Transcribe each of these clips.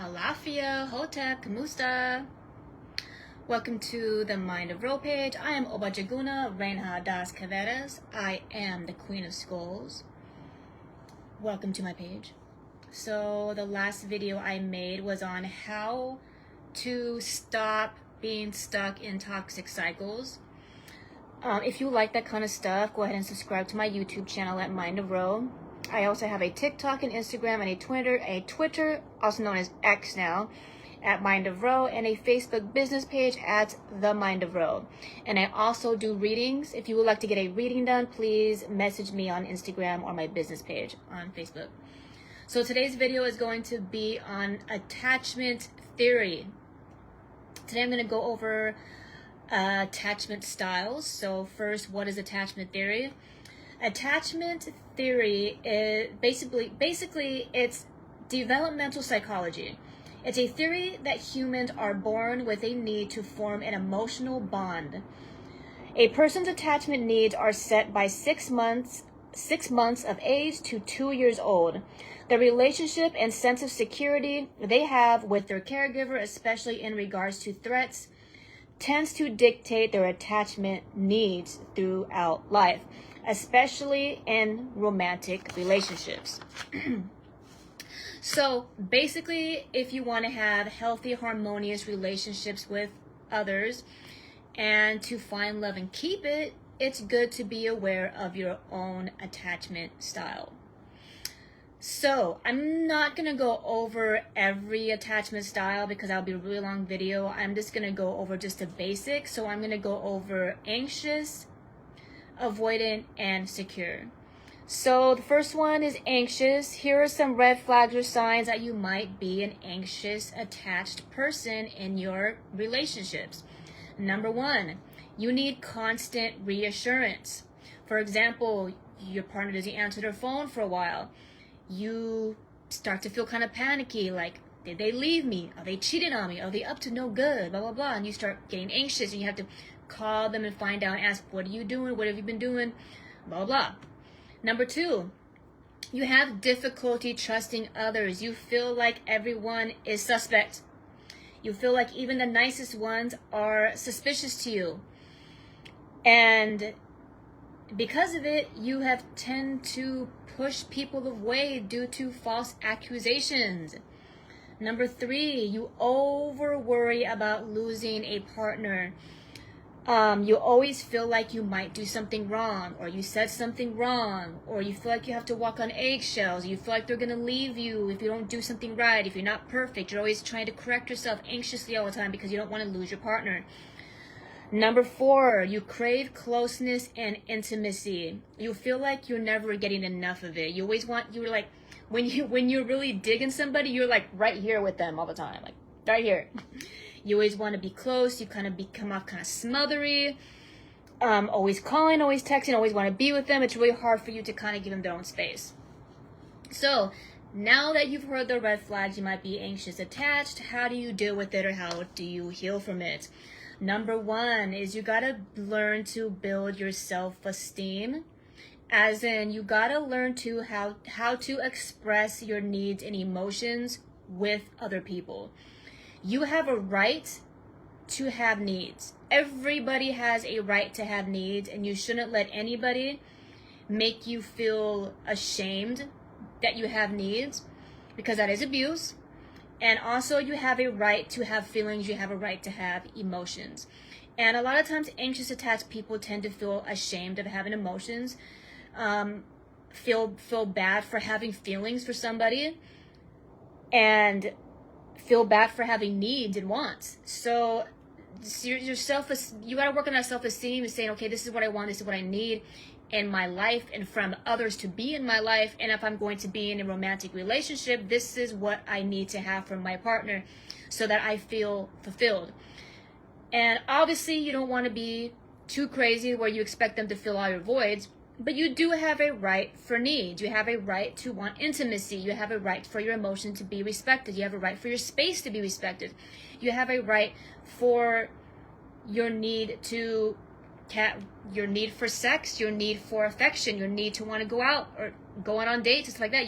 Alafia, Hotep, Kamusta. Welcome to the Mind of Ro page. I am Oba Jaguna, Reinha das Caveras. I am the Queen of Skulls. Welcome to my page. So the last video I made was on how to stop being stuck in toxic cycles. If you like that kind of stuff, go ahead and subscribe to my YouTube channel at Mind of Ro. I also have a TikTok and Instagram and a Twitter, also known as X now, at Mind of Ro, and a Facebook business page at The Mind of Ro. And I also do readings. If you would like to get a reading done, please message me on Instagram or my business page on Facebook. So today's video is going to be on attachment theory. Today I'm going to go over attachment styles. So first, what is attachment theory? Attachment theory is basically it's developmental psychology. It's a theory that humans are born with a need to form an emotional bond. A person's attachment needs are set by 6 months of age to 2 years old. The relationship and sense of security they have with their caregiver, especially in regards to threats, tends to dictate their attachment needs throughout life, especially in romantic relationships. So basically, if you want to have healthy, harmonious relationships with others and to find love and keep it, it's good to be aware of your own attachment style. So I'm not going to go over every attachment style because that'll be a really long video. I'm just going to go over just the basics. So I'm going to go over anxious, avoidant, and secure. So the first one is anxious. Here are some red flags or signs that you might be an anxious attached person in your relationships. Number one, you need constant reassurance. For example, your partner doesn't answer their phone for a while. You start to feel kind of panicky, like, did they leave me? Are they cheating on me? Are they up to no good? Blah, blah, blah. And you start getting anxious and you have to call them and find out and ask, what are you doing? What have you been doing? Blah, blah. Number two, you have difficulty trusting others. You feel like everyone is suspect. You feel like even the nicest ones are suspicious to you. And because of it, you have tend to push people away due to false accusations. Number three, you over worry about losing a partner. You always feel like you might do something wrong, or you said something wrong, or you feel like you have to walk on eggshells. You feel like they're going to leave you if you don't do something right, if you're not perfect. You're always trying to correct yourself anxiously all the time because you don't want to lose your partner. Number four, you crave closeness and intimacy. You feel like you're never getting enough of it. You always want, you're like, when you're really digging somebody, you're like right here with them all the time, like right here. You always want to be close. You kind of come off kind of smothery, always calling, always texting, always want to be with them. It's really hard for you to kind of give them their own space. So now that you've heard the red flags, you might be anxious attached. How do you deal with it, or how do you heal from it? Number one is you got to learn to build your self-esteem. As in, you got to learn to how to express your needs and emotions with other people. You have a right to have needs. Everybody has a right to have needs, and you shouldn't let anybody make you feel ashamed that you have needs, because that is abuse. And also, you have a right to have feelings. You have a right to have emotions. And a lot of times, anxious attached people tend to feel ashamed of having emotions, feel bad for having feelings for somebody, and feel bad for having needs and wants. So you got to work on that self-esteem and saying, okay, this is what I want, this is what I need in my life and from others to be in my life. And if I'm going to be in a romantic relationship, this is what I need to have from my partner so that I feel fulfilled. And obviously, you don't want to be too crazy where you expect them to fill all your voids, but you do have a right for needs. You have a right to want intimacy. You have a right for your emotion to be respected. You have a right for your space to be respected. You have a right for your need to your need for sex, your need for affection, your need to want to go out or going on dates, stuff like that.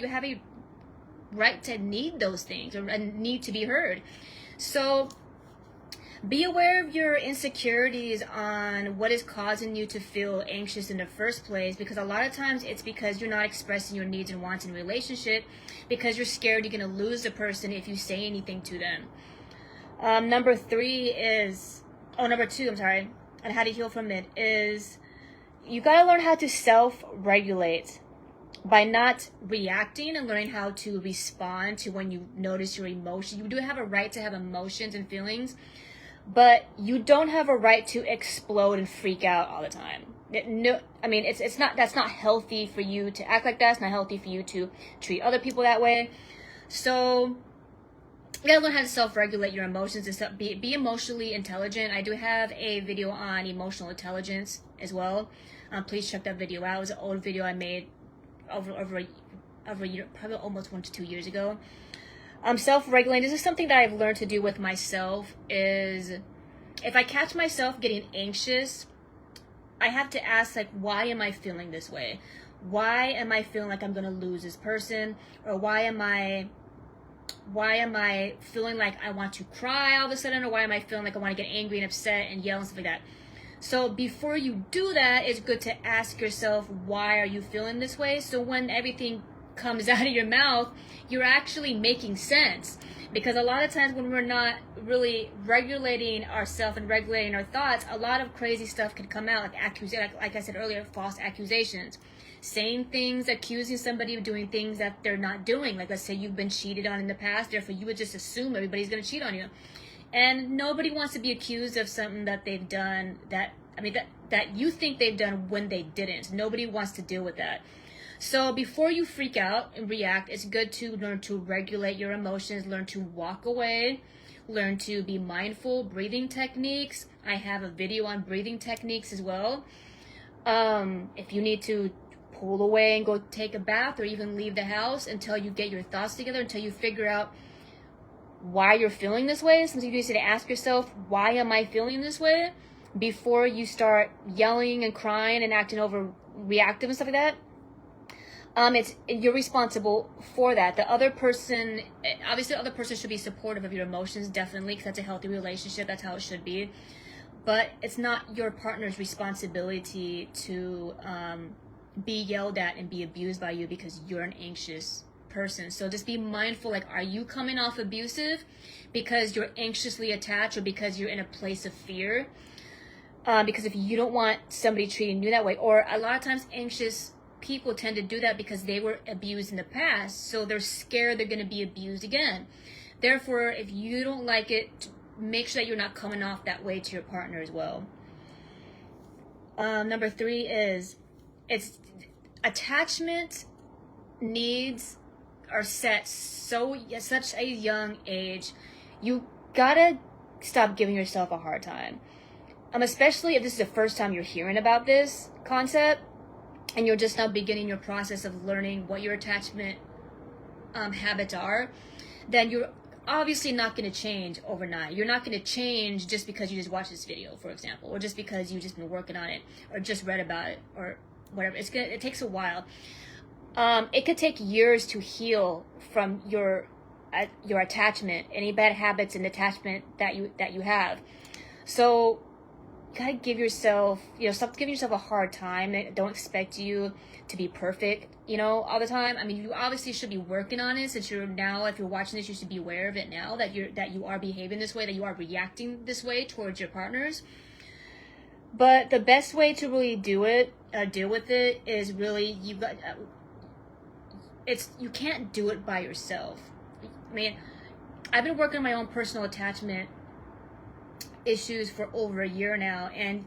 right to need those things or need to be heard. So be aware of your insecurities on what is causing you to feel anxious in the first place, because a lot of times it's because you're not expressing your needs and wants in a relationship because you're scared you're going to lose the person if you say anything to them. Number two, I'm sorry, and how to heal from it is you got to learn how to self-regulate by not reacting and learning how to respond to when you notice your emotions. You do have a right to have emotions and feelings, but you don't have a right to explode and freak out all the time. That's not healthy for you to act like that. It's not healthy for you to treat other people that way. So you gotta learn how to self-regulate your emotions and be emotionally intelligent. I do have a video on emotional intelligence as well. Please check that video out. It was an old video I made over a year, probably almost 1 to 2 years ago. Self-regulating, this is something that I've learned to do with myself, is if I catch myself getting anxious, I have to ask, like, why am I feeling this way? Why am I feeling like I'm going to lose this person? Or why am I feeling like I want to cry all of a sudden? Or why am I feeling like I want to get angry and upset and yell and stuff like that? So before you do that, it's good to ask yourself, why are you feeling this way? So when everything comes out of your mouth, you're actually making sense. Because a lot of times when we're not really regulating ourselves and regulating our thoughts, a lot of crazy stuff can come out, like I said earlier, false accusations. Saying things, accusing somebody of doing things that they're not doing. Like, let's say you've been cheated on in the past, therefore you would just assume everybody's going to cheat on you. And nobody wants to be accused of something that they've done that you think they've done when they didn't. Nobody wants to deal with that. So before you freak out and react, it's good to learn to regulate your emotions, learn to walk away, learn to be mindful, breathing techniques. I have a video on breathing techniques as well. If you need to pull away and go take a bath or even leave the house until you get your thoughts together, until you figure out why you're feeling this way. Sometimes you need to ask yourself, why am I feeling this way? Before you start yelling and crying and acting overreactive and stuff like that. You're responsible for that. Obviously the other person should be supportive of your emotions, definitely, because that's a healthy relationship. That's how it should be. But it's not your partner's responsibility to be yelled at and be abused by you because you're an anxious person. So just be mindful, like, are you coming off abusive because you're anxiously attached or because you're in a place of fear? Because if you don't want somebody treating you that way, or a lot of times anxious people tend to do that because they were abused in the past, so they're scared they're going to be abused again. Therefore, if you don't like it, make sure that you're not coming off that way to your partner as well. Number 3 is, attachment needs are set such a young age. You gotta stop giving yourself a hard time. Especially if this is the first time you're hearing about this concept and you're just now beginning your process of learning what your attachment habits are, then you're obviously not going to change overnight. You're not going to change just because you just watched this video, for example, or just because you've just been working on it or just read about it or whatever. It takes a while. It could take years to heal from your attachment, any bad habits and attachment that you have. So you gotta give yourself, stop giving yourself a hard time. Don't expect you to be perfect, all the time. I mean, you obviously should be working on it, since if you're watching this, you should be aware of it now, that you are behaving this way, that you are reacting this way towards your partners. But the best way to really deal with it is really, you can't do it by yourself. I mean, I've been working on my own personal attachment issues for over a year now, and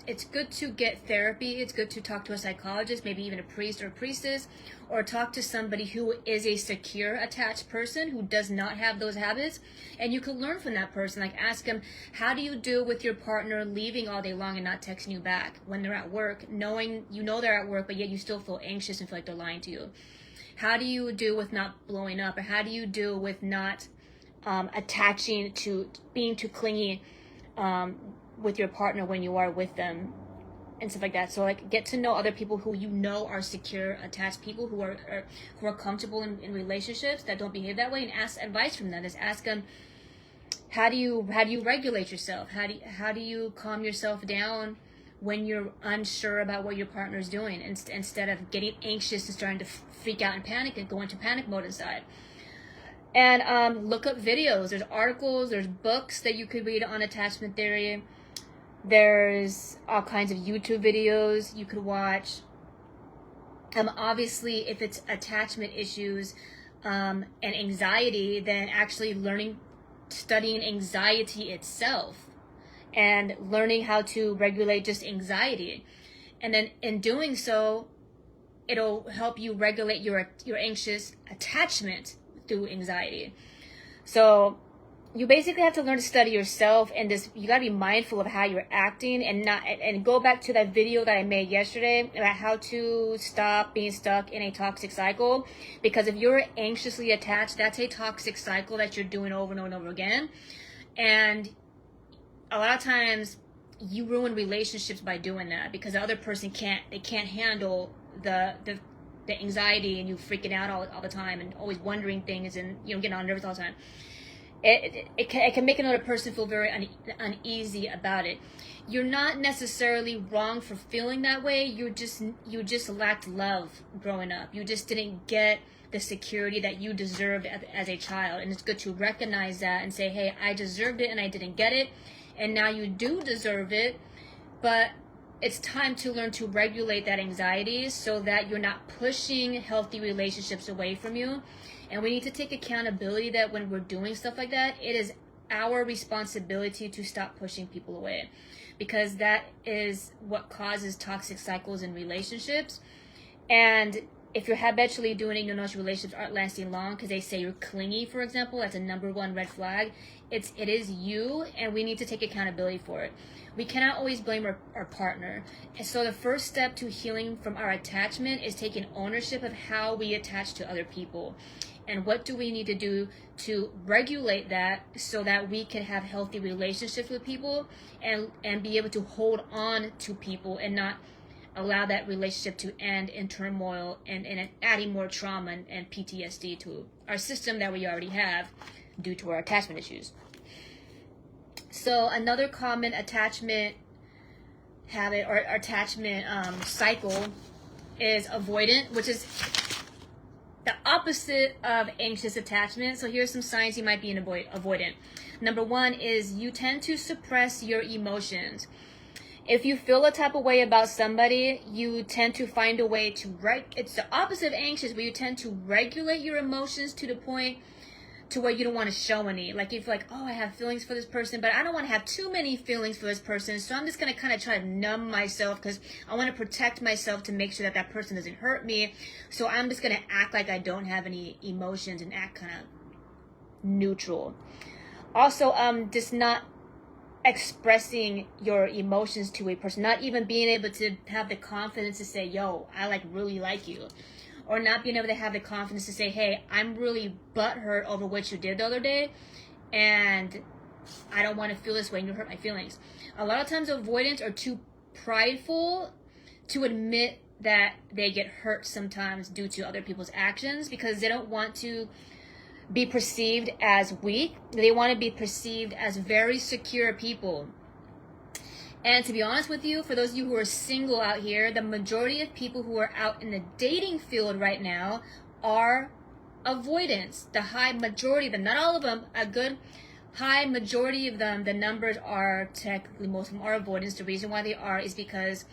it's good to get therapy. It's good to talk to a psychologist, maybe even a priest or a priestess, or talk to somebody who is a secure attached person who does not have those habits, and you can learn from that person. Like, ask them, how do you deal with your partner leaving all day long and not texting you back when they're at work, knowing they're at work, but yet you still feel anxious and feel like they're lying to you? How do you deal with not blowing up, or how do you deal with not attaching to being too clingy with your partner when you are with them? and stuff like that. So like get to know other people who you know are secure, attached people who are comfortable in relationships that don't behave that way, and ask advice from them. Just ask them, how do you regulate yourself? How do you calm yourself down when you're unsure about what your partner is doing, instead of getting anxious and starting to freak out and panic and go into panic mode inside. And look up videos. There's articles, there's books that you could read on attachment theory. There's all kinds of YouTube videos you could watch. Obviously, if it's attachment issues and anxiety, then actually studying anxiety itself and learning how to regulate just anxiety. And then in doing so, it'll help you regulate your anxious attachment through anxiety. So you basically have to learn to study yourself, and you gotta be mindful of how you're acting, and go back to that video that I made yesterday about how to stop being stuck in a toxic cycle. Because if you're anxiously attached, that's a toxic cycle that you're doing over and over and over again. And a lot of times you ruin relationships by doing that, because the other person can't handle the anxiety, and you freaking out all the time and always wondering things, and getting on nerves all the time. It can make another person feel very uneasy about it. You're not necessarily wrong for feeling that way. You just lacked love growing up. You just didn't get the security that you deserved as a child. And it's good to recognize that and say, hey, I deserved it and I didn't get it. And now you do deserve it. But it's time to learn to regulate that anxiety so that you're not pushing healthy relationships away from you. And we need to take accountability that when we're doing stuff like that, it is our responsibility to stop pushing people away, because that is what causes toxic cycles in relationships. And if you're habitually doing it, you'll notice relationships aren't lasting long because they say you're clingy, for example. That's a number one red flag. It is you, and we need to take accountability for it. We cannot always blame our partner. And so the first step to healing from our attachment is taking ownership of how we attach to other people. And what do we need to do to regulate that so that we can have healthy relationships with people and be able to hold on to people and not allow that relationship to end in turmoil and adding more trauma and PTSD to our system that we already have due to our attachment issues. So another common attachment habit or attachment cycle is avoidant, which is the opposite of anxious attachment. So here's some signs you might be an avoidant. Number one is you tend to suppress your emotions. If you feel a type of way about somebody, you tend to find a way to it's the opposite of anxious, but you tend to regulate your emotions to the point to where you don't want to show any. Like if oh, I have feelings for this person, but I don't want to have too many feelings for this person, so I'm just going to kind of try to numb myself because I want to protect myself to make sure that person doesn't hurt me. So I'm just going to act like I don't have any emotions and act kind of neutral. Also, just not expressing your emotions to a person, not even being able to have the confidence to say, yo, I really like you. Or not being able to have the confidence to say, hey, I'm really butthurt over what you did the other day, and I don't want to feel this way, and you hurt my feelings. A lot of times avoidants are too prideful to admit that they get hurt sometimes due to other people's actions, because they don't want to be perceived as weak. They want to be perceived as very secure people. And to be honest with you, for those of you who are single out here, the majority of people who are out in the dating field right now are avoidants. The high majority of them, not all of them, a good high majority of them, the numbers are technically, most of them are avoidants. The reason why they are is because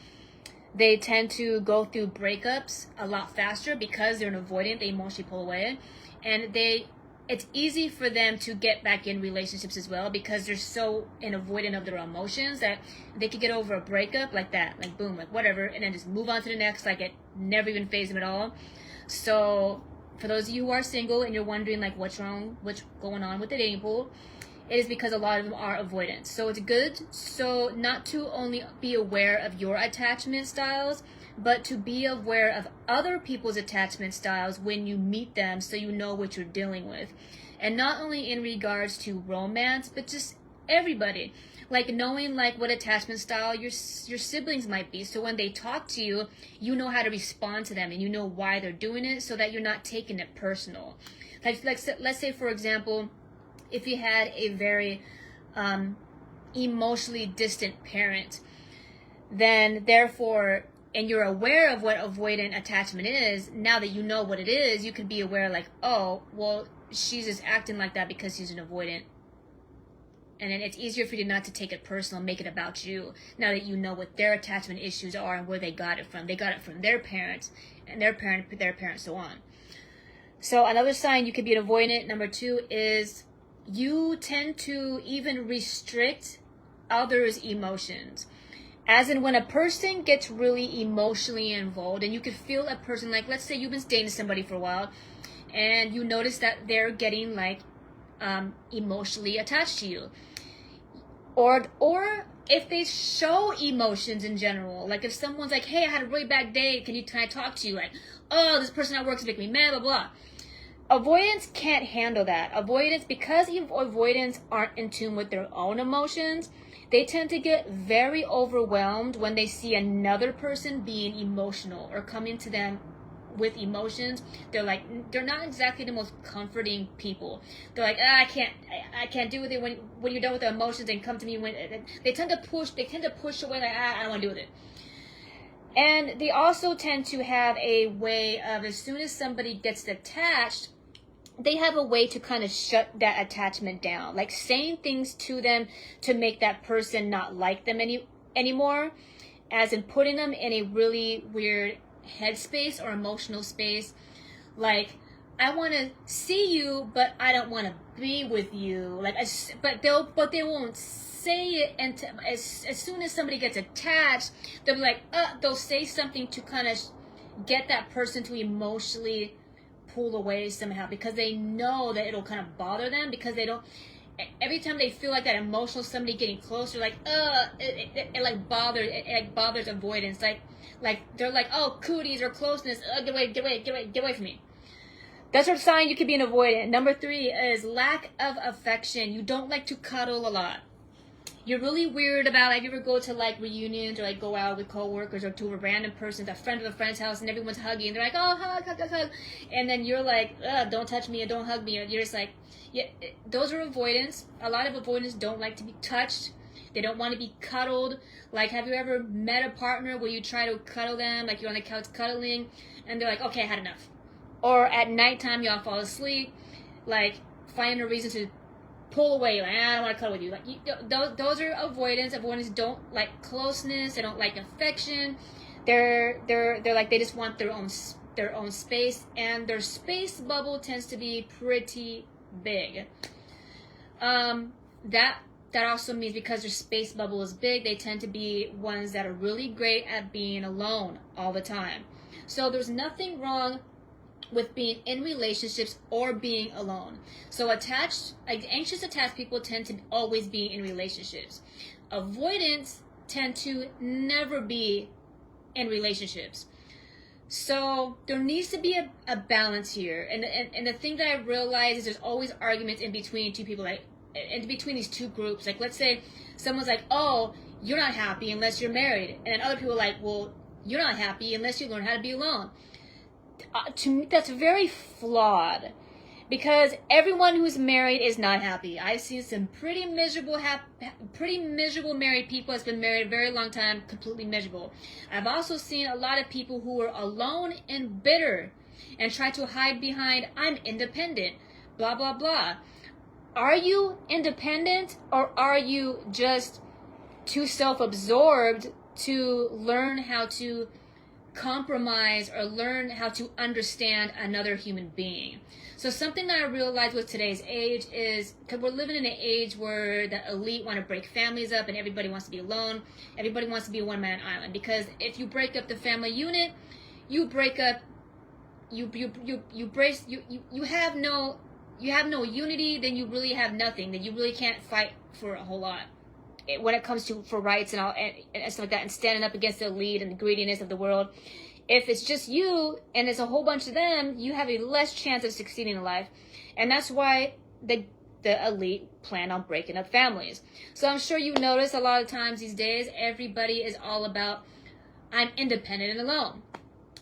they tend to go through breakups a lot faster because they're an avoidant. They emotionally pull away. And it's easy for them to get back in relationships as well because they're so avoidant of their emotions that they could get over a breakup like that, like boom, like whatever, and then just move on to the next, like it never even fazed them at all. So for those of you who are single and you're wondering what's going on with the dating pool, it is because a lot of them are avoidant. So it's good not to only be aware of your attachment styles, but to be aware of other people's attachment styles when you meet them, so you know what you're dealing with. And not only in regards to romance, but just everybody. Like knowing like what attachment style your siblings might be, so when they talk to you, you know how to respond to them and you know why they're doing it, so that you're not taking it personal. Like let's say for example, if you had a very emotionally distant parent, then therefore, and you're aware of what avoidant attachment is, now that you know what it is, you can be aware like, oh, well, she's just acting like that because she's an avoidant. And then it's easier for you not to take it personal and make it about you, now that you know what their attachment issues are and where they got it from. They got it from their parents, and their parents, so on. So another sign you could be an avoidant, number 2, is you tend to even restrict others' emotions. As in, when a person gets really emotionally involved, and you could feel a person, like let's say you've been dating somebody for a while, and you notice that they're getting like emotionally attached to you, or if they show emotions in general, like if someone's like, hey, I had a really bad day, can I talk to you? Like, oh, this person at work is making me mad, blah blah. Avoidants can't handle that. Because avoidants aren't in tune with their own emotions, they tend to get very overwhelmed when they see another person being emotional or coming to them with emotions. They're not exactly the most comforting people. They're like, I can't deal with it when you're done with the emotions and come to me when they tend to push away, like, I don't want to deal with it. And they also tend to have a way of, as soon as somebody gets attached, they have a way to kind of shut that attachment down, like saying things to them to make that person not like them anymore, as in putting them in a really weird headspace or emotional space. Like, I want to see you, but I don't want to be with you. Like, but they won't say it, and as soon as somebody gets attached, they'll be like, they'll say something to kind of get that person to emotionally pull away somehow, because they know that it'll kind of bother them, because they don't, every time they feel like that emotional somebody getting closer, like it bothers avoidance, like they're like, oh, cooties or closeness, get away from me. That's a sign you could be an avoidant. Number 3 is lack of affection. You don't like to cuddle a lot. You're really weird about, like, if you ever go to like reunions or like go out with coworkers or to a random person, a friend of a friend's house, and everyone's hugging, and they're like, oh, hug, and then you're like, don't touch me, or don't hug me, or you're just like, yeah, those are avoidants. A lot of avoidants don't like to be touched. They don't want to be cuddled. Like, have you ever met a partner where you try to cuddle them, like you're on the couch cuddling, and they're like, okay, I had enough. Or at nighttime, y'all fall asleep, like finding a reason to pull away, like, I don't want to cuddle with you. Like, those are avoidants. Avoidants don't like closeness. They don't like affection. They're like, they just want their own space, and their space bubble tends to be pretty big. That also means, because their space bubble is big, they tend to be ones that are really great at being alone all the time. So there's nothing wrong with being in relationships or being alone. So anxious attached people tend to always be in relationships. Avoidants tend to never be in relationships. So there needs to be a balance here. And the thing that I realize is there's always arguments in between two people, like in between these two groups. Like, let's say someone's like, oh, you're not happy unless you're married. And then other people are like, well, you're not happy unless you learn how to be alone. To me, that's very flawed, because everyone who's married is not happy. I've seen some pretty miserable married people that's been married a very long time, completely miserable. I've also seen a lot of people who are alone and bitter and try to hide behind, I'm independent, blah, blah, blah. Are you independent, or are you just too self-absorbed to learn how to compromise or learn how to understand another human being? So something that I realized with today's age is, because we're living in an age where the elite want to break families up and everybody wants to be alone. Everybody wants to be a one-man island, because if you break up the family unit, you break up, you have no unity, then you really have nothing. Then you really can't fight for a whole lot when it comes to for rights and all and stuff like that, and standing up against the elite and the greediness of the world. If it's just you and there's a whole bunch of them, you have a less chance of succeeding in life. And that's why the the elite plan on breaking up families. So I'm sure you notice a lot of times these days, everybody is all about, I'm independent and alone.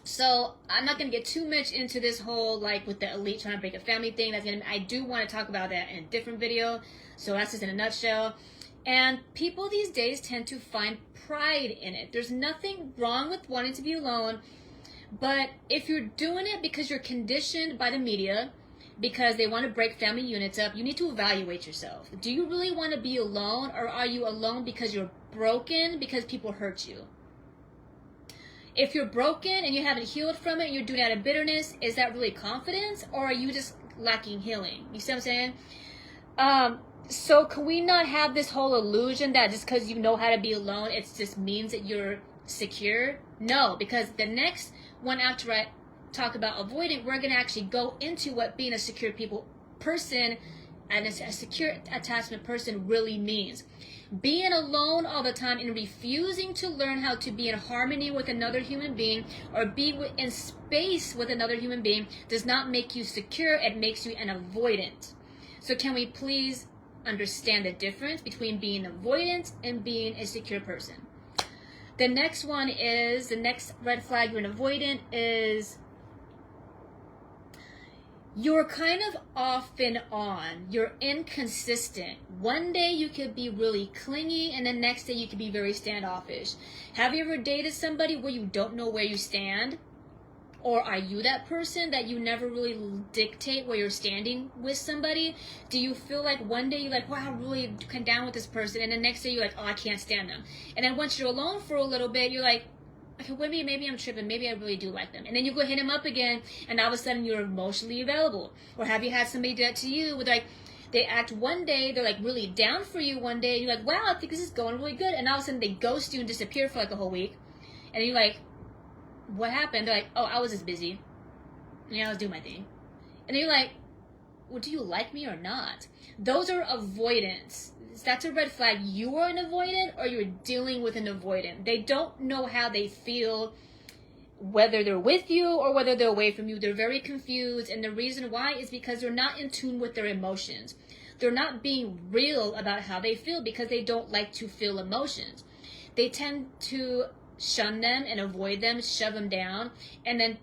So I'm not going to get too much into this whole, like, with the elite trying to break a family thing. I do want to talk about that in a different video. So that's just in a nutshell. And people these days tend to find pride in it. There's nothing wrong with wanting to be alone. But if you're doing it because you're conditioned by the media, because they want to break family units up, you need to evaluate yourself. Do you really want to be alone, or are you alone because you're broken, because people hurt you? If you're broken and you haven't healed from it, and you're doing it out of bitterness, is that really confidence, or are you just lacking healing? You see what I'm saying? So can we not have this whole illusion that just because you know how to be alone, it just means that you're secure? No, because the next one after I talk about avoidant, we're going to actually go into what being a secure person and a secure attachment person really means. Being alone all the time and refusing to learn how to be in harmony with another human being or be in space with another human being does not make you secure. It makes you an avoidant. So can we please understand the difference between being avoidant and being a secure person? The next one is, the next red flag you're an avoidant is you're kind of off and on. You're inconsistent. One day you could be really clingy and the next day you could be very standoffish. Have you ever dated somebody where you don't know where you stand? Or are you that person that you never really dictate where you're standing with somebody? Do you feel like one day you're like, wow, I really come down with this person, and the next day you're like, oh, I can't stand them. And then once you're alone for a little bit, you're like, okay, maybe I'm tripping. Maybe I really do like them. And then you go hit them up again, and all of a sudden you're emotionally available. Or have you had somebody do that to you with, like, they act one day, they're like really down for you one day, and you're like, wow, I think this is going really good. And all of a sudden they ghost you and disappear for like a whole week. And you're like, what happened? They're like, oh, I was just busy. Yeah, I was doing my thing. And then you're like, well, do you like me or not? Those are avoidance. That's a red flag. You are an avoidant, or you're dealing with an avoidant. They don't know how they feel, whether they're with you or whether they're away from you. They're very confused. And the reason why is because they're not in tune with their emotions. They're not being real about how they feel because they don't like to feel emotions. They tend to shun them and avoid them, shove them down, and then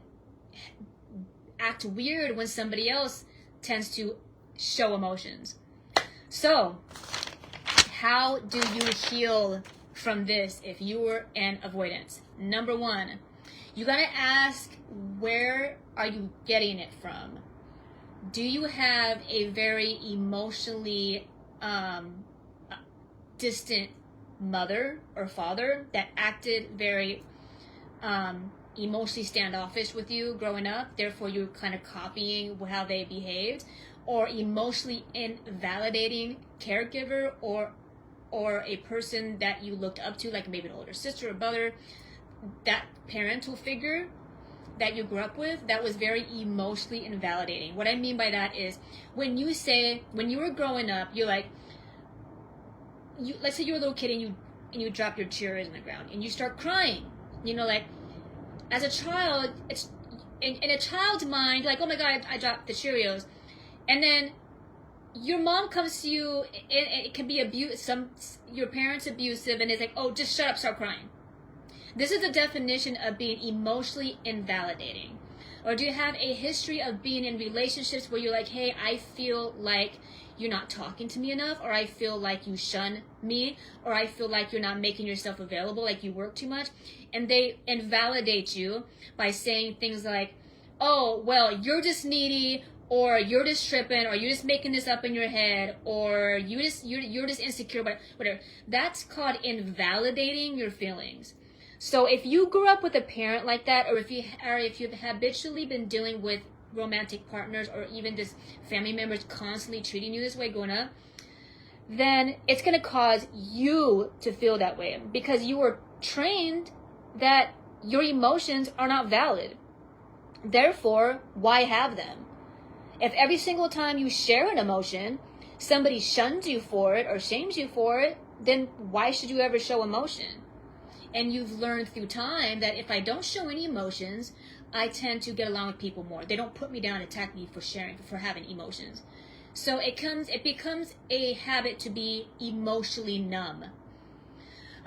act weird when somebody else tends to show emotions. So, how do you heal from this if you were an avoidance? Number one, you gotta ask, where are you getting it from? Do you have a very emotionally distant mother or father that acted very emotionally standoffish with you growing up, therefore you're kind of copying how they behaved? Or emotionally invalidating caregiver or a person that you looked up to, like maybe an older sister or brother, that parental figure that you grew up with that was very emotionally invalidating. What I mean by that is, when you were growing up, you're like, let's say you're a little kid and you drop your Cheerios on the ground and you start crying. You know, like, as a child, it's in a child's mind, like, oh my God, I dropped the Cheerios. And then your mom comes to you, and it can be your parents abusive, and it's like, oh, just shut up, stop crying. This is the definition of being emotionally invalidating. Or do you have a history of being in relationships where you're like, hey, I feel like you're not talking to me enough, or I feel like you shun me, or I feel like you're not making yourself available, like you work too much. And they invalidate you by saying things like, oh, well, you're just needy, or you're just tripping, or you're just making this up in your head, or you're just insecure, but whatever. That's called invalidating your feelings. So if you grew up with a parent like that, or if you've habitually been dealing with romantic partners or even just family members constantly treating you this way growing up, then it's going to cause you to feel that way because you were trained that your emotions are not valid. Therefore, why have them? If every single time you share an emotion, somebody shuns you for it or shames you for it, then why should you ever show emotion? And you've learned through time that if I don't show any emotions, I tend to get along with people more. They don't put me down and attack me for having emotions. So it becomes a habit to be emotionally numb.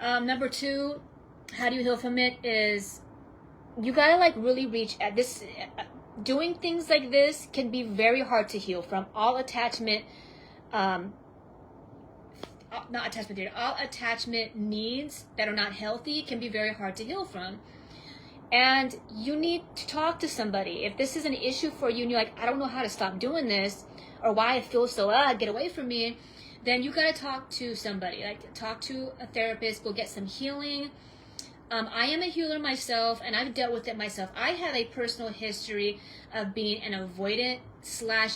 Number two, how do you heal from it is you gotta like really reach at this. Doing things like this can be very hard to heal from. All attachment, not attachment theory, all attachment needs that are not healthy can be very hard to heal from. And you need to talk to somebody. If this is an issue for you and you're like, I don't know how to stop doing this, or why I feel so, get away from me, then you gotta talk to somebody. Like, talk to a therapist, go get some healing. I am a healer myself, and I've dealt with it myself. I have a personal history of being an avoidant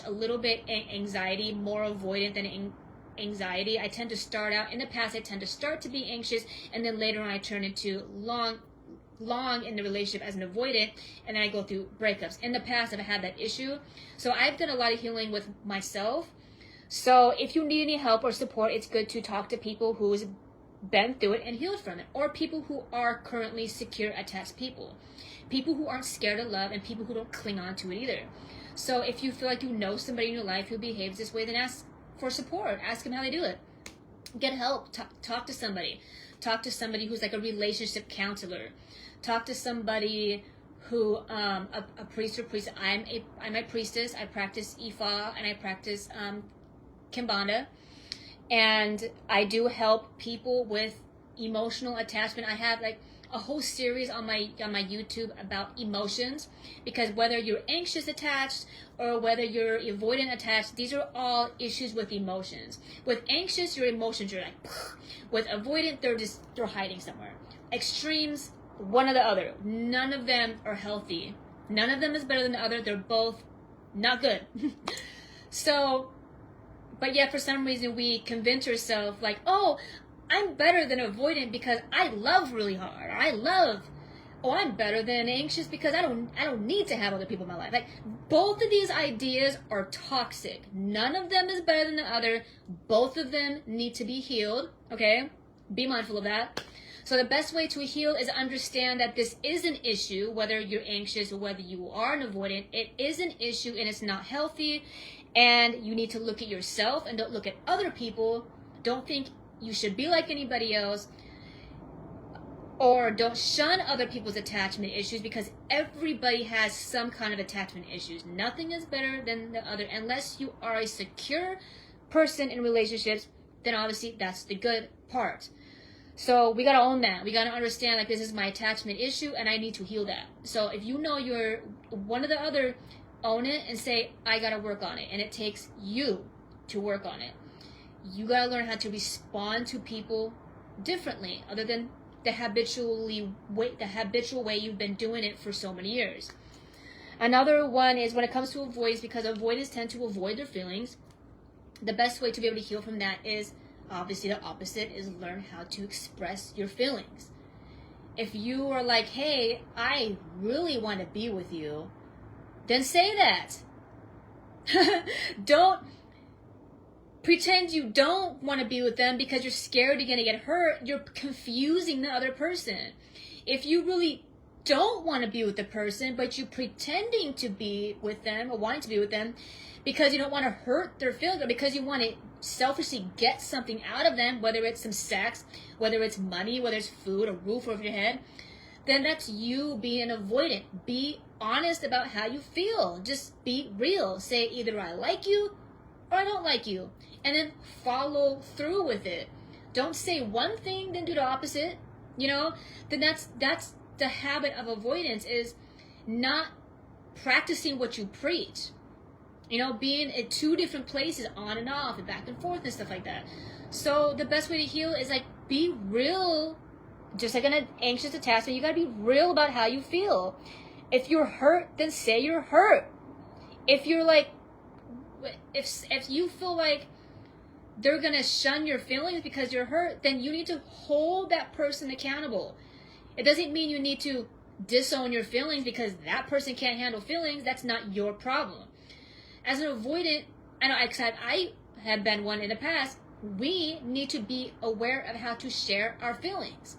/ a little bit anxiety, more avoidant than anxiety. I tend to start out, in the past, I tend to start to be anxious, and then later on I turn into long in the relationship as an avoidant, and then I go through breakups. In the past, I've had that issue. So I've done a lot of healing with myself. So if you need any help or support, it's good to talk to people who's been through it and healed from it, or people who are currently secure attached people who aren't scared of love, and people who don't cling on to it either. So if you feel like you know somebody in your life who behaves this way, then ask for support. Ask them how they do it. Get help. Talk to somebody. Talk to somebody who's like a relationship counselor. Talk to somebody who a priest or priest. I'm a priestess. I practice Ifa and I practice Kimbanda. And I do help people with emotional attachment. I have like a whole series on my YouTube about emotions, because whether you're anxious attached or whether you're avoidant attached, these are all issues with emotions. With anxious, your emotions are like, with avoidant, they're hiding somewhere. Extremes, one or the other. None of them are healthy. None of them is better than the other. They're both not good. So, but yet for some reason we convince ourselves like, oh, I'm better than avoidant because I love really hard. I'm better than anxious because I don't need to have other people in my life. Like, both of these ideas are toxic. None of them is better than the other. Both of them need to be healed. Okay? Be mindful of that. So the best way to heal is understand that this is an issue, whether you're anxious or whether you are an avoidant. It is an issue and it's not healthy. And you need to look at yourself and don't look at other people. Don't think you should be like anybody else. Or don't shun other people's attachment issues, because everybody has some kind of attachment issues. Nothing is better than the other. Unless you are a secure person in relationships, then obviously that's the good part. So we got to own that. We got to understand, like, this is my attachment issue and I need to heal that. So if you know you're one or the other, own it and say, I got to work on it. And it takes you to work on it. You got to learn how to respond to people differently, other than the habitual way you've been doing it for so many years. Another one is when it comes to avoidance, because avoiders tend to avoid their feelings. The best way to be able to heal from that is obviously the opposite, is learn how to express your feelings. If you are like, hey, I really want to be with you, then say that. Don't pretend you don't want to be with them because you're scared you're going to get hurt. You're confusing the other person. If you really don't want to be with the person, but you're pretending to be with them or wanting to be with them because you don't want to hurt their feelings, or because you want to selfishly get something out of them, whether it's some sex, whether it's money, whether it's food, a roof over your head, then that's you being avoidant. Be honest about how you feel. Just be real. Say either I like you or I don't like you. And then follow through with it. Don't say one thing, then do the opposite. Then that's the habit of avoidance, is not practicing what you preach. Being at two different places, on and off and back and forth and stuff like that. So the best way to heal is like, be real. Just like an anxious attachment, you gotta be real about how you feel. If you're hurt, then say you're hurt. If you're like, if you feel like they're gonna shun your feelings because you're hurt, then you need to hold that person accountable. It doesn't mean you need to disown your feelings because that person can't handle feelings. That's not your problem. As an avoidant, I have been one in the past, we need to be aware of how to share our feelings.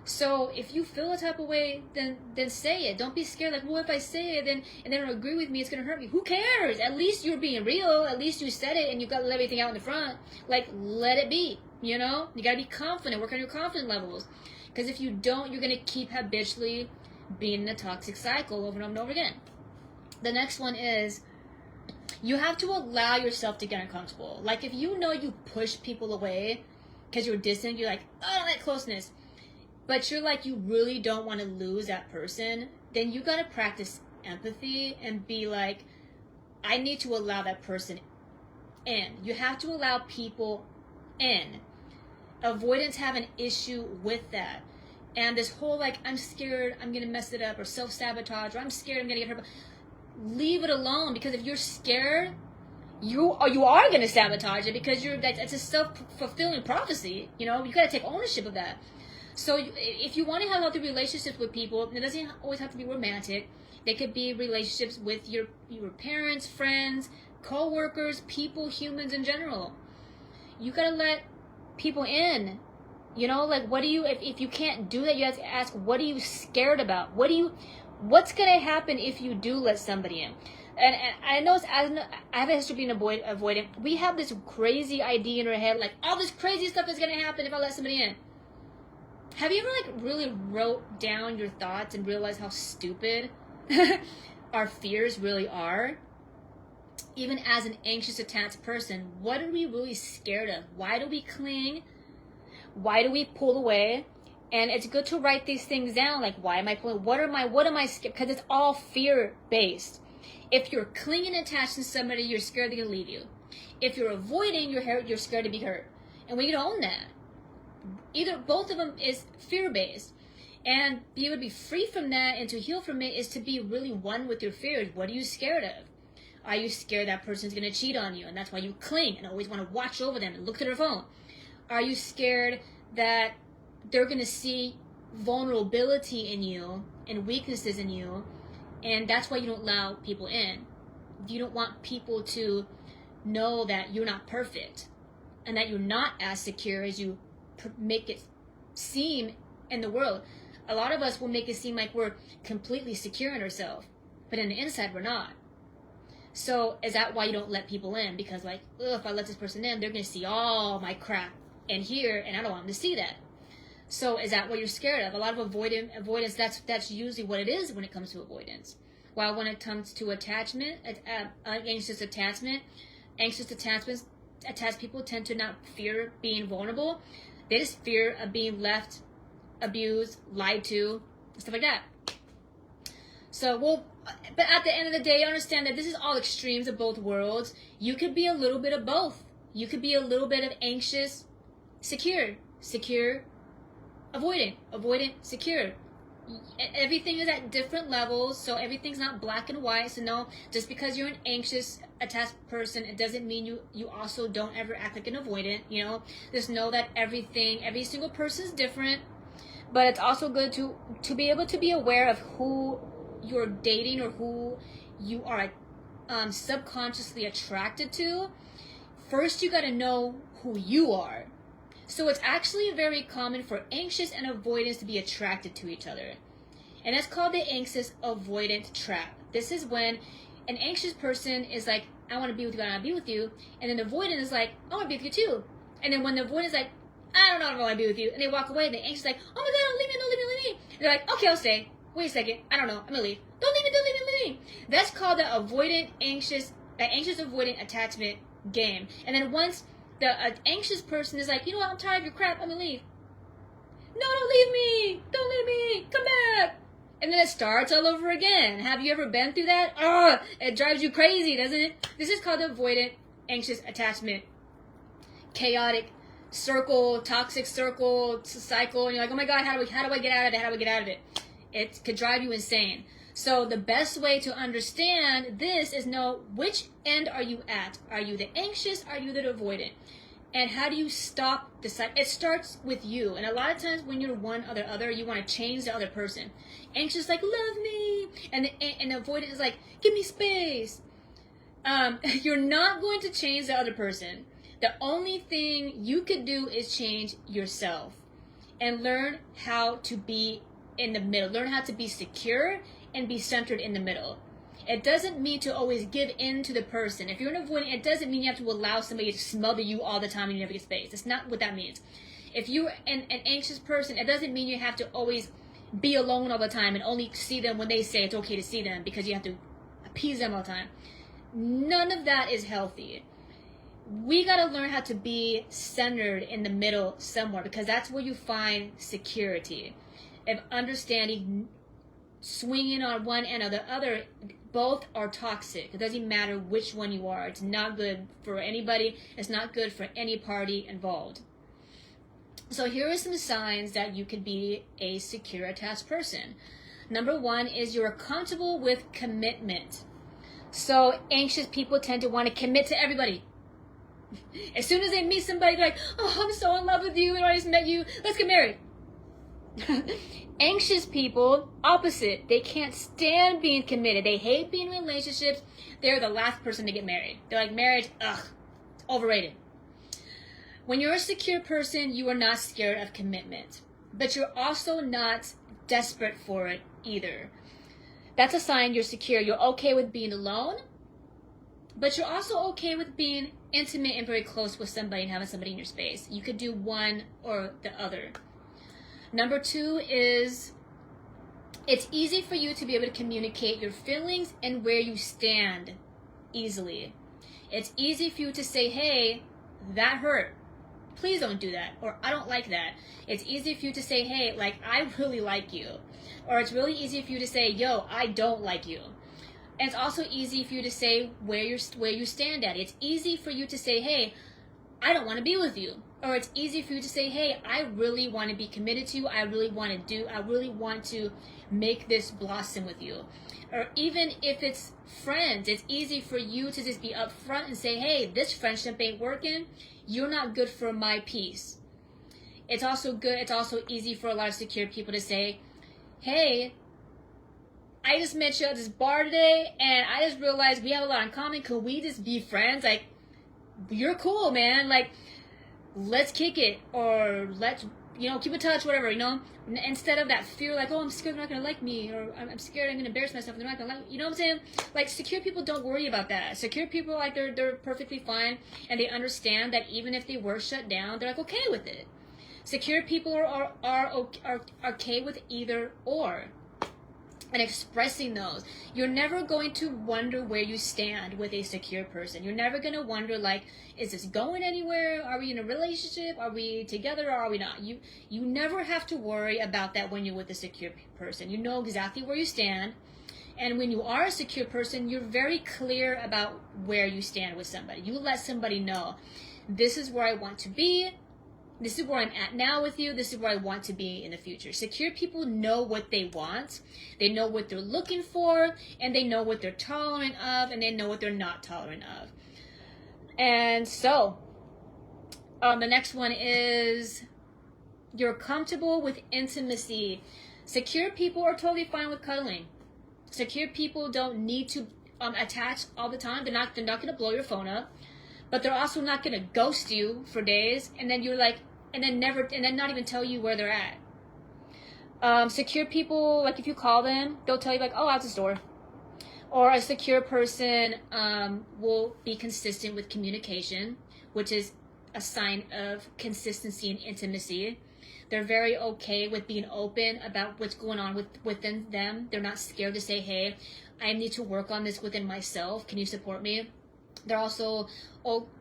So if you feel a type of way, then say it. Don't be scared. Like, well, if I say it, then and they don't agree with me, it's gonna hurt me. Who cares? At least you're being real. At least you said it, and you got everything out in the front. Like, let it be. You know, you gotta be confident. Work on your confidence levels. Because if you don't, you're gonna keep habitually being in a toxic cycle over and over and over again. The next one is, you have to allow yourself to get uncomfortable. Like, if you know you push people away because you're distant, you're like, oh, I don't like closeness, but you're like, you really don't want to lose that person, then you got to practice empathy and be like, I need to allow that person in. You have to allow people in. Avoidants have an issue with that. And this whole, like, I'm scared I'm going to mess it up, or self-sabotage, or I'm scared I'm going to get hurt. Leave it alone, because if you're scared, you are going to sabotage it, because it's a self-fulfilling prophecy. You know, you got to take ownership of that. So if you want to have healthy relationships with people, it doesn't always have to be romantic. They could be relationships with your parents, friends, co-workers, people, humans in general. You got to let people in. You know, like, what do you, if you can't do that, you have to ask, what are you scared about? What's going to happen if you do let somebody in? And I know I have a history of being avoidant. We have this crazy idea in our head, like, all this crazy stuff is going to happen if I let somebody in. Have you ever, like, really wrote down your thoughts and realized how stupid our fears really are? Even as an anxious, attached person, what are we really scared of? Why do we cling? Why do we pull away? And it's good to write these things down. Like, why am I pulling? What am I scared? Because it's all fear-based. If you're clinging and attached to somebody, you're scared they're going to leave you. If you're avoiding, you're scared to be hurt. And we need to own that. Both of them is fear-based. And be able to be free from that and to heal from it is to be really one with your fears. What are you scared of? Are you scared that person's going to cheat on you, and that's why you cling and always want to watch over them and look to their phone? Are you scared that they're going to see vulnerability in you and weaknesses in you, and that's why you don't allow people in? You don't want people to know that you're not perfect and that you're not as secure as you make it seem in the world. A lot of us will make it seem like we're completely secure in ourselves, but in the inside we're not. So is that why you don't let people in? Because, like, if I let this person in, they're going to see all my crap in here, and I don't want them to see that. So is that what you're scared of? A lot of avoidance, that's usually what it is when it comes to avoidance. While when it comes to attachment, anxious attachment, attached people tend to not fear being vulnerable. They just fear of being left, abused, lied to, stuff like that. So, but at the end of the day, understand that this is all extremes of both worlds. You could be a little bit of both. You could be a little bit of anxious, secure, avoidant, secure. Everything is at different levels, so everything's not black and white. So no, just because you're an anxious, attached person, it doesn't mean you also don't ever act like an avoidant. You know, just know that every single person is different. But it's also good to be able to be aware of who you're dating or who you are subconsciously attracted to. First, you got to know who you are. So it's actually very common for anxious and avoidance to be attracted to each other. And that's called the anxious avoidant trap. This is when an anxious person is like, I want to be with you, I want to be with you. And then the avoidant is like, I want to be with you too. And then when the avoidant is like, I don't know if I want to be with you, and they walk away, and the anxious is like, oh my God, don't leave me. And they're like, okay, I'll stay. Wait a second, I don't know, I'm gonna leave. Don't leave me. That's called the anxious avoidant attachment game. And then once the anxious person is like, you know what, I'm tired of your crap, I'm gonna leave. No, don't leave me, come back. And then it starts all over again. Have you ever been through that? Oh, it drives you crazy, doesn't it? This is called the avoidant anxious attachment. Chaotic circle, toxic circle, cycle, and you're like, oh my God, how do I get out of it? It could drive you insane. So the best way to understand this is know which end are you at. Are you the anxious? Are you the avoidant? And how do you stop the cycle? It starts with you. And a lot of times when you're one or the other, you want to change the other person. Anxious like, love me. And the avoidant is like, give me space. You're not going to change the other person. The only thing you could do is change yourself. and learn how to be in the middle. Learn how to be secure and be centered in the middle. It doesn't mean to always give in to the person. If you're an avoidant, it doesn't mean you have to allow somebody to smother you all the time and you never get space. That's not what that means. If you're an anxious person, it doesn't mean you have to always be alone all the time and only see them when they say it's okay to see them because you have to appease them all the time. None of that is healthy. We got to learn how to be centered in the middle somewhere, because that's where you find security. If understanding, swinging on one end or the other, both are toxic. It doesn't matter which one you are. It's not good for anybody. It's not good for any party involved. So here are some signs that you could be a secure attached person. Number one is you're comfortable with commitment. So anxious people tend to want to commit to everybody. As soon as they meet somebody, they're like, oh, I'm so in love with you, and I just met you, let's get married. Anxious people, opposite. They can't stand being committed. They hate being in relationships. They're the last person to get married. They're like, marriage, ugh, it's overrated. When you're a secure person, you are not scared of commitment. But you're also not desperate for it either. That's a sign you're secure. You're okay with being alone, but you're also okay with being intimate and very close with somebody and having somebody in your space. You could do one or the other. Number two is it's easy for you to be able to communicate your feelings and where you stand easily. It's easy for you to say, hey, that hurt. Please don't do that. Or I don't like that. It's easy for you to say, hey, like, I really like you. Or it's really easy for you to say, yo, I don't like you. And it's also easy for you to say where you stand at. It's easy for you to say, hey, I don't want to be with you. Or it's easy for you to say, hey, I really want to be committed to you. I really want to make this blossom with you. Or even if it's friends, it's easy for you to just be upfront and say, hey, this friendship ain't working. You're not good for my peace. It's also easy for a lot of secure people to say, hey, I just met you at this bar today and I just realized we have a lot in common. Could we just be friends? Like, you're cool, man. Like, let's kick it, or let's, keep in touch, whatever, instead of that fear, like, oh, I'm scared they're not going to like me, or I'm scared I'm going to embarrass myself and they're not going to like me. You know what I'm saying? Like, secure people don't worry about that. Secure people, like, they're perfectly fine, and they understand that even if they were shut down, they're, like, okay with it. Secure people are okay with either or. And expressing those. You're never going to wonder where you stand with a secure person. You're never going to wonder, like, is this going anywhere? Are we in a relationship? Are we together or are we not? You never have to worry about that when you're with a secure person. You know exactly where you stand. And when you are a secure person, you're very clear about where you stand with somebody. You let somebody know, this is where I want to be. This is where I'm at now with you. This is where I want to be in the future. Secure people know what they want. They know what they're looking for, and they know what they're tolerant of, and they know what they're not tolerant of. And so, the next one is you're comfortable with intimacy. Secure people are totally fine with cuddling. Secure people don't need to attach all the time. They're not going to blow your phone up. But they're also not going to ghost you for days, and then you're like, and then not even tell you where they're at. Secure people, like if you call them, they'll tell you like, oh, out the store. Or a secure person will be consistent with communication, which is a sign of consistency and intimacy. They're very okay with being open about what's going on within them. They're not scared to say, hey, I need to work on this within myself. Can you support me? They're also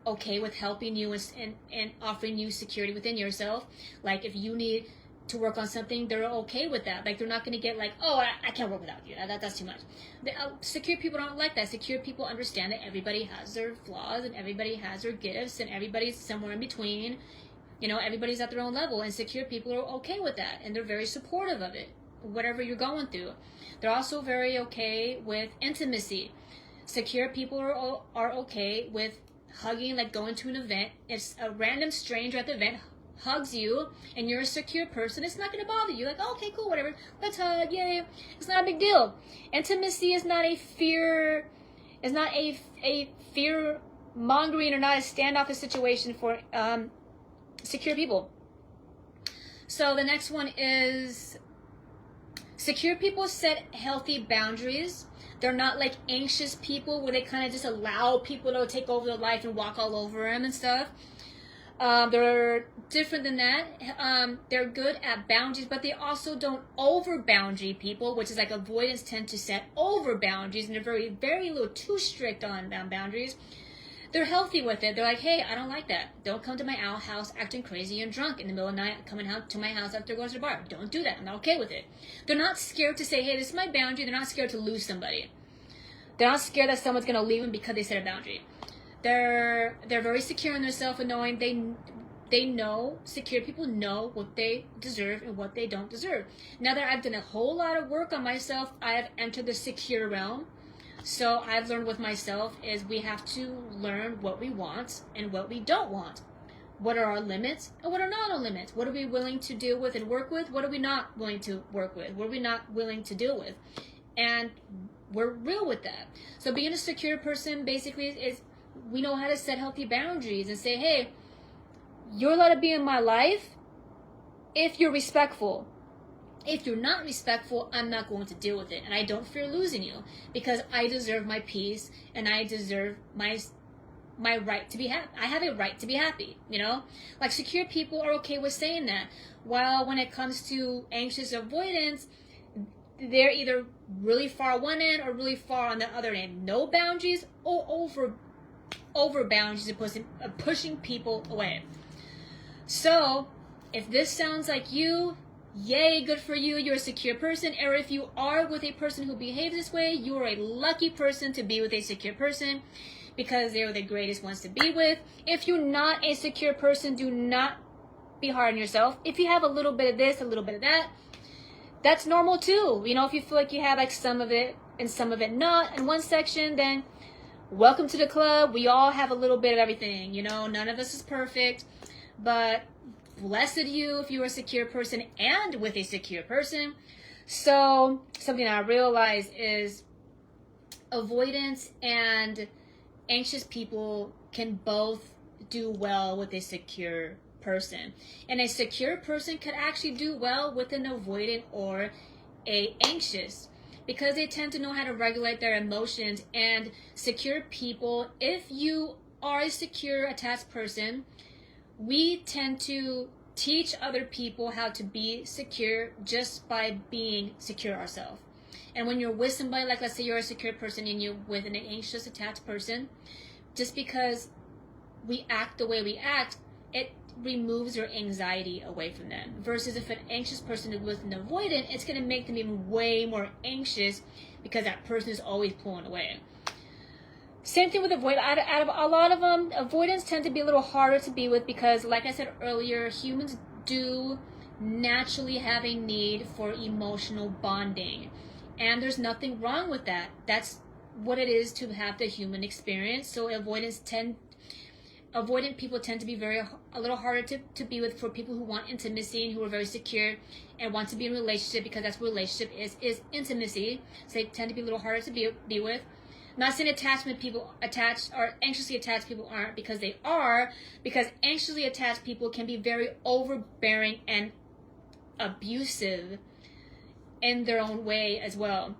okay with helping you and offering you security within yourself. Like if you need to work on something, they're okay with that. Like they're not going to get like, oh, I can't work without you. That's too much. Secure people don't like that. Secure people understand that everybody has their flaws and everybody has their gifts and everybody's somewhere in between. Everybody's at their own level, and secure people are okay with that, and they're very supportive of it, whatever you're going through. They're also very okay with intimacy. Secure people are okay with hugging, like going to an event. If a random stranger at the event hugs you and you're a secure person, it's not going to bother you. Like, oh, okay, cool, whatever. Let's hug, yay. It's not a big deal. Intimacy is not a fear, is not a fear mongering or not a standoffish situation for secure people. So the next one is secure people set healthy boundaries. They're not like anxious people where they kind of just allow people to take over their life and walk all over them and stuff. They're different than that. They're good at boundaries, but they also don't over boundary people, which is like avoidants tend to set over boundaries, and they're very, very little too strict on boundaries. They're healthy with it. They're like, hey, I don't like that. Don't come to my house acting crazy and drunk in the middle of the night, coming out to my house after going to the bar. Don't do that. I'm not okay with it. They're not scared to say, hey, this is my boundary. They're not scared to lose somebody. They're not scared that someone's going to leave them because they set a boundary. They're very secure in themselves and knowing they know, secure people know what they deserve and what they don't deserve. Now that I've done a whole lot of work on myself, I have entered the secure realm. So I've learned with myself is we have to learn what we want and what we don't want. What are our limits and what are not our limits? What are we willing to deal with and work with? What are we not willing to work with? What are we not willing to deal with? And we're real with that. So being a secure person basically is we know how to set healthy boundaries and say, hey, you're allowed to be in my life if you're respectful. If you're not respectful, I'm not going to deal with it. And I don't fear losing you because I deserve my peace and I deserve my right to be happy. I have a right to be happy, you know? Like secure people are okay with saying that. While when it comes to anxious avoidance, they're either really far one end or really far on the other end. No boundaries or over boundaries and pushing people away. So if this sounds like you, yay, good for you, you're a secure person. Or if you are with a person who behaves this way, you are a lucky person to be with a secure person because they're the greatest ones to be with. If you're not a secure person, do not be hard on yourself. If you have a little bit of this, a little bit of that, that's normal too. You know, if you feel like you have like some of it and some of it not in one section, then welcome to the club. We all have a little bit of everything. You know, none of us is perfect, but blessed you if you're a secure person and with a secure person. So something I realize is avoidance and anxious people can both do well with a secure person. And a secure person could actually do well with an avoidant or a anxious because they tend to know how to regulate their emotions. And secure people, if you are a secure attached person, we tend to teach other people how to be secure just by being secure ourselves. And when you're with somebody, like let's say you're a secure person and you're with an anxious attached person, just because we act the way we act, it removes your anxiety away from them. Versus if an anxious person is with an avoidant, it's going to make them even way more anxious because that person is always pulling away. Same thing with avoidance. Out of a lot of them, avoidants tend to be a little harder to be with because, like I said earlier, humans do naturally have a need for emotional bonding. And there's nothing wrong with that. That's what it is to have the human experience. So avoidant people tend to be a little harder to be with for people who want intimacy and who are very secure and want to be in a relationship because that's what relationship is intimacy. So they tend to be a little harder to be with. I'm not saying attached or anxiously attached people aren't, because they are, because anxiously attached people can be very overbearing and abusive in their own way as well.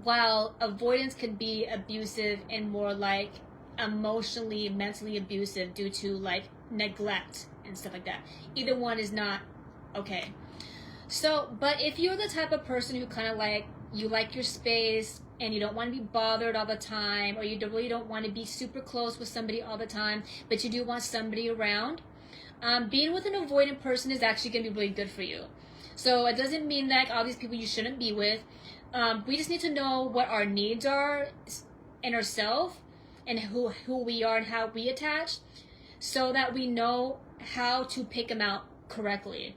While avoidance can be abusive and more like emotionally, mentally abusive due to like neglect and stuff like that. Either one is not okay. So, but if you're the type of person who kind of like, you like your space and you don't want to be bothered all the time, or you really don't want to be super close with somebody all the time, but you do want somebody around, being with an avoidant person is actually going to be really good for you. So it doesn't mean that all these people you shouldn't be with. We just need to know what our needs are in ourselves and who we are and how we attach, so that we know how to pick them out correctly.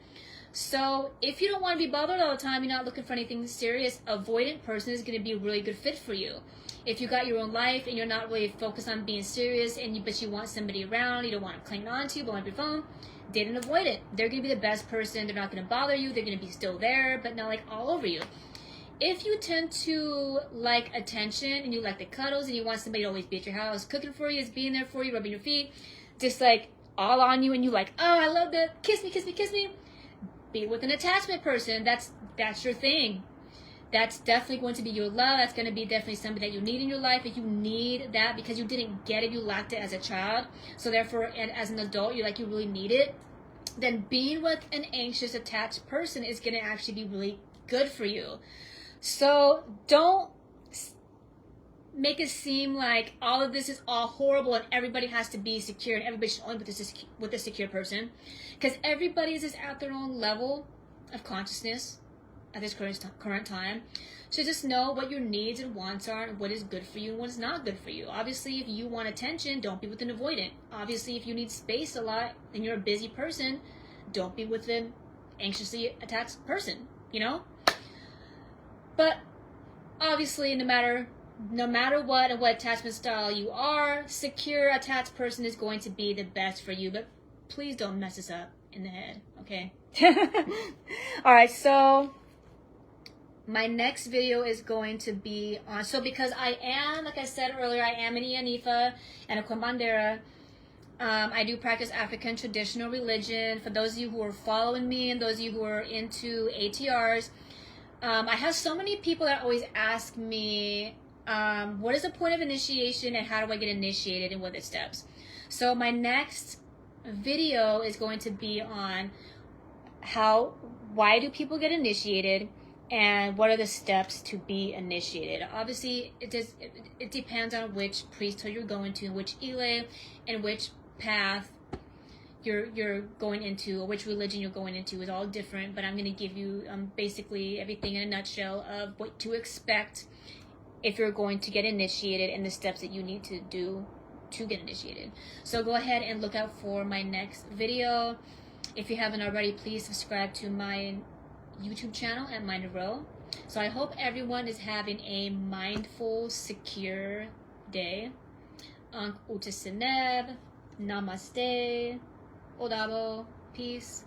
So if you don't want to be bothered all the time, you're not looking for anything serious, avoidant person is going to be a really good fit for you. If you got your own life and you're not really focused on being serious, but you want somebody around, you don't want to cling on to, blow up your phone, date an avoidant. They're going to be the best person. They're not going to bother you. They're going to be still there, but not like all over you. If you tend to like attention and you like the cuddles and you want somebody to always be at your house, cooking for you, is being there for you, rubbing your feet, just like all on you, and you like, oh, I love that, kiss me, kiss me, kiss me, be with an attachment person. That's your thing. That's definitely going to be your love. That's going to be definitely somebody that you need in your life. If you need that because you didn't get it, you lacked it as a child, so therefore, and as an adult, you really need it, then being with an anxious attached person is going to actually be really good for you. So don't make it seem like all of this is all horrible and everybody has to be secure and everybody should only be with a secure person, because everybody is just at their own level of consciousness at this current time. So just know what your needs and wants are and what is good for you and what is not good for you. Obviously, if you want attention, don't be with an avoidant. Obviously, if you need space a lot and you're a busy person, don't be with an anxiously attached person, you know? But obviously, no matter what and what attachment style you are, secure attached person is going to be the best for you. But please don't mess this up in the head, okay? All right, so my next video is going to be on, so because I am, like I said earlier, I am an Ianifa and a Cumbandera. I do practice African traditional religion. For those of you who are following me and those of you who are into ATRs, I have so many people that always ask me, what is the point of initiation and how do I get initiated and what are the steps? So my next video is going to be on why do people get initiated and what are the steps to be initiated. Obviously, it depends on which priesthood you're going to, which ile, and which path you're going into, or which religion you're going into is all different. But I'm going to give you basically everything in a nutshell of what to expect if you're going to get initiated and the steps that you need to do to get initiated. So go ahead and look out for my next video. If you haven't already, please subscribe to my YouTube channel at Mind of Row. So I hope everyone is having a mindful, secure day. Ankh Utesineb, Namaste, Odabo, peace.